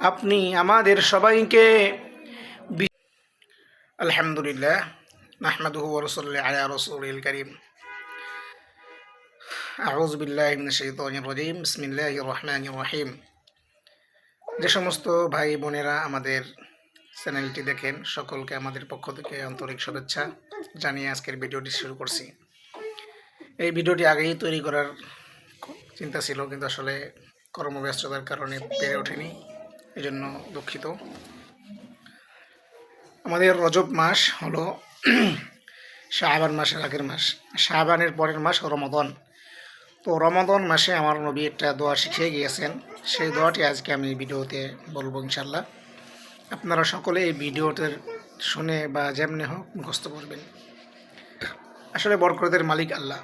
আপনি আমাদের সবাইকে আলহামদুলিল্লাহ নাহমাদুহু ওয়া নুসাল্লি আলা রাসূলিল কারীম আউযু বিল্লাহি মিনাশ শাইতানির রাজীম বিসমিল্লাহির রহমানির রহিম। যে সমস্ত ভাই বোনেরা আমাদের চ্যানেলটি দেখেন সকলকে আমাদের পক্ষ থেকে আন্তরিক শুভেচ্ছা জানিয়ে আজকের ভিডিওটি শুরু করছি। এই ভিডিওটি আগেই তৈরি করার চিন্তা ছিল, কিন্তু আসলে কর্মব্যস্ততার কারণে পেরে ওঠেনি, এজন্য দুঃখিত। আমাদের রজব মাস হলো শাবান মাসের আগের মাস, শাবানের পরের মাস রমাদান। তো রমাদান মাসে আমার নবী একটা দোয়া শিখিয়ে গিয়েছেন, সেই দোয়াটি আজকে আমি ভিডিওতে বলবো ইনশাল্লাহ। আপনারা সকলে এই ভিডিওটার শুনে বা যেমনি হোক মুখস্থ করবেন। আসলে বরকতের মালিক আল্লাহ,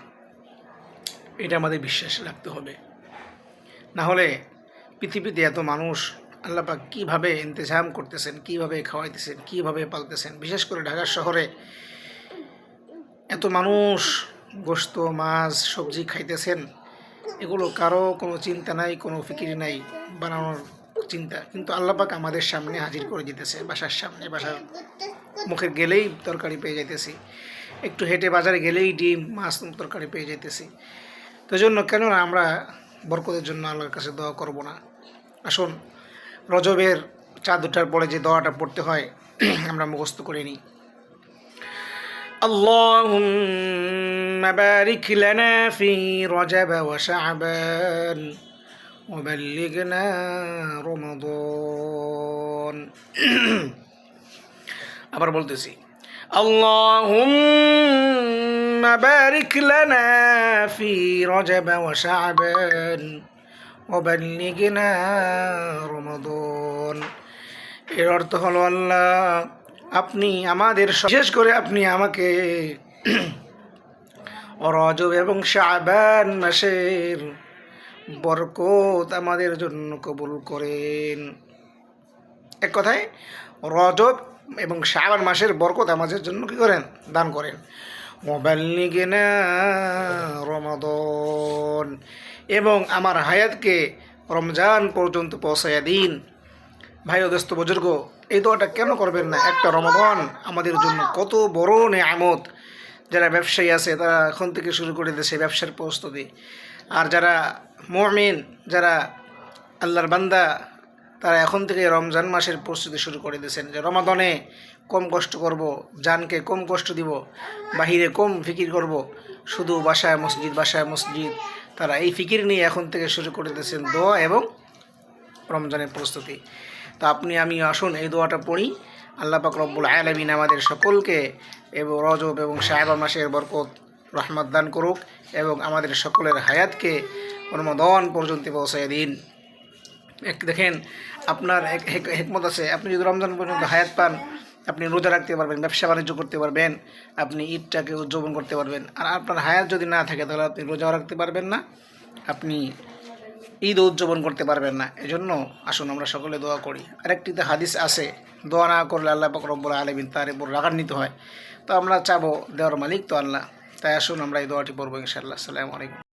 এটা আমাদের বিশ্বাস রাখতে হবে। না হলে পৃথিবীতে এত মানুষ আল্লাহ পাক কীভাবে ইন্তজাম করতেছেন, কীভাবে খাওয়াইতেছেন, কীভাবে পালতেছেন। বিশেষ করে ঢাকা শহরে এত মানুষ গোশত মাছ সবজি খাইতেছেন, এগুলো কারো কোনো চিন্তা নাই, কোনো ফিকির নাই বানানোর চিন্তা, কিন্তু আল্লাহ পাক আমাদের সামনে হাজির করে দিতেছে। বাসার সামনে, বাসার মুখে গেলেই তরকারি পেয়ে যাইতেছি, একটু হেঁটে বাজারে গেলেই ডিম মাছ তরকারি পেয়ে যাইতেছি। তো জন্য কেন আমরা বরকতের জন্য আল্লাহর কাছে দোয়া করব না? আসুন রজবের চাঁদ ওঠার পরে যে দোয়াটা পড়তে হয় আমরা মুখস্থ করে নিই। আল্লাহুম্মা বারিক লানা ফি রজব ওয়া শাবান ওয়া বাল্লিগনা রমাদান। আবার বলতেছি, আল্লাহুম্মা বারিক লানা ফি রজব ওয়া শাবান ওয়া বাল্লিগনা রমাদান। এর অর্থ হলো, আল্লাহ আপনি আমাদের, বিশেষ করে আপনি আমাকে রজব এবং শাবান মাসের বরকত আমাদের জন্য কবুল করেন। এক কথায় রজব এবং শাবান মাসের বরকত আমাদের জন্য কী করেন? দান করেন। মুবাল্লিগিনা রমাদান, এবং আমার হায়াতকে রমজান পর্যন্ত পৌঁছাইয়া দিন। ভাই ও দোস্ত বুজুর্গ, এই দোয়াটা কেন করবেন না? একটা রমাদান আমাদের জন্য কত বড় নেয়ামত। যারা ব্যবসায়ী আছে তারা এখন থেকে শুরু করে দিয়েছে ব্যবসার প্রস্তুতি, আর যারা মুমিন, যারা আল্লাহর বান্দা, তারা এখন থেকে রমজান মাসের প্রস্তুতি শুরু করে দিয়েছেন যে রমাদানে কম কষ্ট করব, জানকে কম কষ্ট দিব, বাহিরে কম ফিকির করব, শুধু বাসায় মসজিদ। তারা এই ফিকির নিয়ে এখন থেকে শুরু করে দিয়েছেন দোয়া এবং রমজানের প্রস্তুতি। তো আপনি আমি আসুন এই দোয়াটা পড়ি। আল্লাহ পাক রব্বুল আলামিন আমাদের সকলকে এবং রজব এবং শাবান মাসের বরকত রহমত দান করুক, এবং আমাদের সকলের হায়াতকে রমাদান পর্যন্ত পৌঁছায় দিন। দেখেন, আপনার হেকমত আছে, আপনি যদি রমজান পর্যন্ত হায়াত পান, আপনি রোজা রাখতে পারবেন, ব্যবসা বাণিজ্য করতে পারবেন, আপনি ঈদটাকে উদযাপন করতে পারবেন। আর আপনার হায়াত যদি না থাকে তাহলে আপনি রোজাও রাখতে পারবেন না, আপনি ঈদ উদযাপন করতে পারবেন না। এজন্য আসুন আমরা সকলে দোয়া করি। আরেকটিতে হাদিস আছে, দোয়া না করলে আল্লাহ পাক রব্বুল আলামিন তার উপর রাগান্বিত হয়। তো আমরা চাবো, দেওয়ার মালিক তো আল্লাহ, তাই আসুন আমরা এই দোয়াটি পড়বো ইনশাআল্লাহ। আসসালামু আলাইকুম।